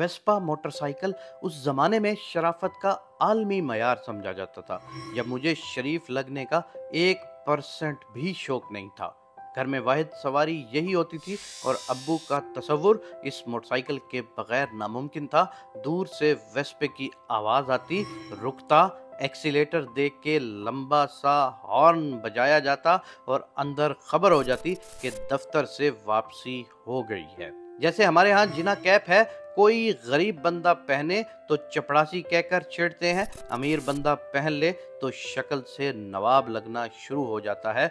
Vespa motorcycle उस ज़माने में शराफत का आलमी मयार समझा जाता था, जब मुझे शरीफ लगने का 1% भी शौक नहीं था। घर में वाहिद सवारी यही होती थी और अब्बू का तसव्वुर इस मोटरसाइकिल के बगैर नामुमकिन था। दूर से वेस्पे की आवाज़ आती, रुकता, एक्सीलेटर देख के लंबा सा हॉर्न बजाया जाता और अंदर खबर हो जाती कि दफ्तर से वापसी हो गई है। जैसे हमारे यहाँ जिना कैप है, कोई गरीब बंदा पहने तो चपड़ासी कहकर छेड़ते हैं, अमीर बंदा पहन ले तो शक्ल से नवाब लगना शुरू हो जाता है।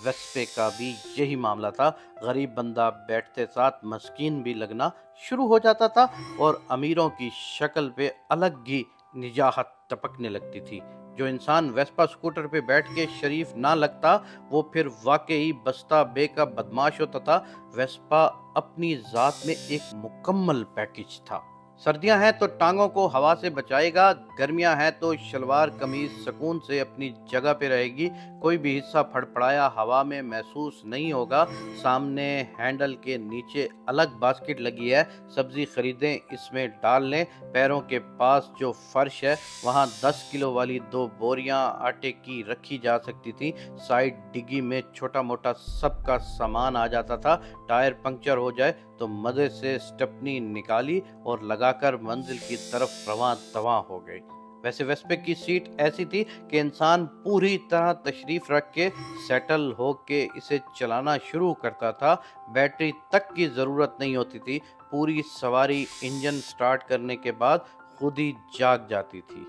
वेस्पे का भी यही मामला था। गरीब बंदा बैठते साथ मस्कीन भी लगना शुरू हो जाता था और अमीरों की शक्ल पे अलग ही निजाहत टपकने लगती थी। जो इंसान वेस्पा स्कूटर पे बैठ के शरीफ ना लगता, वो फिर वाकई बस्ता बे का बदमाश होता था। वेस्पा अपनी जात में एक मुकम्मल पैकेज था। सर्दियां हैं तो टांगों को हवा से बचाएगा, गर्मियां हैं तो शलवार कमीज सुकून से अपनी जगह पे रहेगी, कोई भी हिस्सा फड़फड़ाया हवा में महसूस नहीं होगा। सामने हैंडल के नीचे अलग बास्केट लगी है, सब्जी खरीदें इसमें डाल लें। पैरों के पास जो फर्श है वहाँ 10 किलो वाली 2 बोरियां आटे की रखी जा सकती थी। साइड डिग्गी में छोटा मोटा सबका सामान आ जाता था। टायर पंक्चर हो जाए तो मजे से स्टेपनी निकाली और लगाकर मंजिल की तरफ रवां तवां हो गई। वैसे वेस्पे की सीट ऐसी थी कि इंसान पूरी तरह तशरीफ रख के सेटल हो के इसे चलाना शुरू करता था। बैटरी तक की ज़रूरत नहीं होती थी, पूरी सवारी इंजन स्टार्ट करने के बाद खुद ही जाग जाती थी।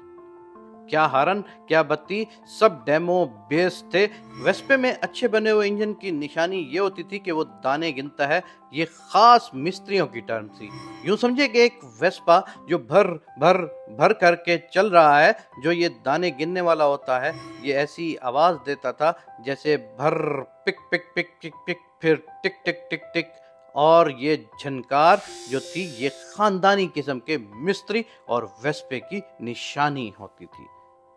क्या हारन, क्या बत्ती, सब डेमो बेस थे। वेस्पे में अच्छे बने हुए इंजन की निशानी ये होती थी कि वो दाने गिनता है। ये खास मिस्त्रियों की टर्म थी। यूं समझे कि एक वेस्पा जो भर भर भर करके चल रहा है, जो ये दाने गिनने वाला होता है, ये ऐसी आवाज देता था जैसे भर पिक पिक पिक पिक पिक, फिर टिक टिक टिक टिक। और ये झनकार जो थी, ये खानदानी किस्म के मिस्त्री और वेस्पे की निशानी होती थी।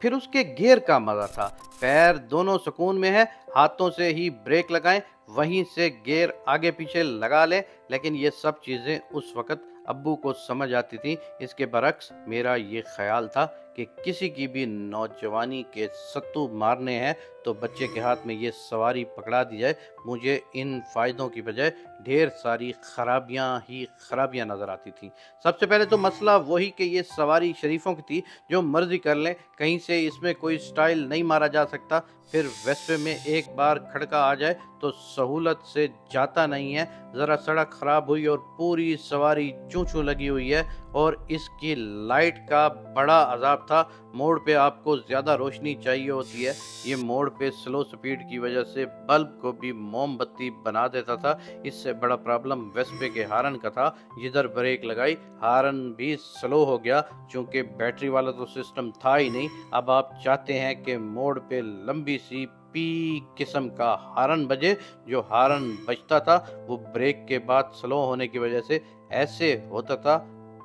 फिर उसके गियर का मजा था। पैर दोनों सुकून में है, हाथों से ही ब्रेक लगाएं, वहीं से गियर आगे पीछे लगा लें। लेकिन ये सब चीजें उस वक्त अब्बू को समझ आती थी। इसके बरक्स मेरा ये ख्याल था कि किसी की भी नौजवानी के सत्तू मारने हैं तो बच्चे के हाथ में ये सवारी पकड़ा दी जाए। मुझे इन फायदों की बजाय ढेर सारी खराबियां ही खराबियां नजर आती थी। सबसे पहले तो मसला वही कि ये सवारी शरीफों की थी, जो मर्जी कर लें, कहीं से इसमें कोई स्टाइल नहीं मारा जा सकता। फिर वेस्पे में एक बार खड़का आ जाए तो सहूलत से जाता नहीं है। ज़रा सड़क ख़राब हुई और पूरी सवारी चूं चूं लगी हुई है। और इसकी लाइट का बड़ा अजाब था। मोड़ पे आपको ज़्यादा रोशनी चाहिए होती है, ये मोड़ पे स्लो स्पीड की वजह से बल्ब को भी मोमबत्ती बना देता था। इससे बड़ा प्रॉब्लम वेस्पे के हारन का था। जिधर ब्रेक लगाई हारन भी स्लो हो गया, चूंकि बैटरी वाला तो सिस्टम था ही नहीं। अब आप चाहते हैं कि मोड़ पे लंबी सी पी किस्म का हारन बजे। जो हारन बजता था वो ब्रेक के बाद स्लो होने की वजह से ऐसे होता था,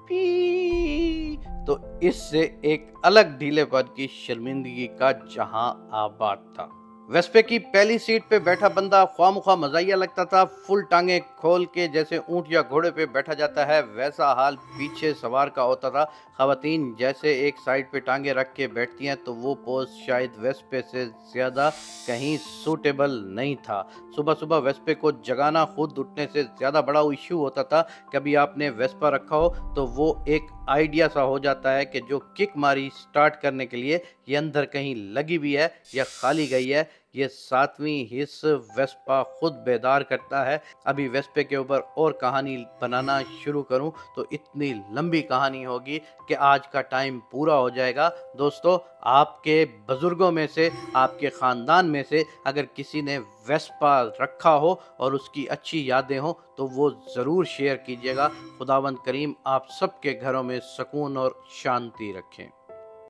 पी। तो इससे एक अलग ढीलेपन की शर्मिंदगी का जहां आबाद था। वेस्पे की पहली सीट पे बैठा बंदा ख्वामुख्वा मजाइया लगता था। फुल टांगे खोल के जैसे ऊंट या घोड़े पे बैठा जाता है, वैसा हाल पीछे सवार का होता था। खवातीन जैसे एक साइड पे टांगे रख के बैठती हैं, तो वो पोज शायद वेस्पे से ज़्यादा कहीं सूटेबल नहीं था। सुबह सुबह वेस्पे को जगाना खुद उठने से ज़्यादा बड़ा इशू होता था। कभी आपने वेस्पा रखा हो तो वो एक आइडिया सा हो जाता है कि जो किक मारी स्टार्ट करने के लिए, ये अंदर कहीं लगी हुई है या खाली गई है। ये सातवीं हिस्स वेस्पा खुद बेदार करता है। अभी वेस्पे के ऊपर और कहानी बनाना शुरू करूं तो इतनी लंबी कहानी होगी कि आज का टाइम पूरा हो जाएगा। दोस्तों, आपके बुजुर्गों में से, आपके ख़ानदान में से अगर किसी ने वेस्पा रखा हो और उसकी अच्छी यादें हो तो वो ज़रूर शेयर कीजिएगा। खुदावंद करीम आप सबके घरों में सुकून और शांति रखें।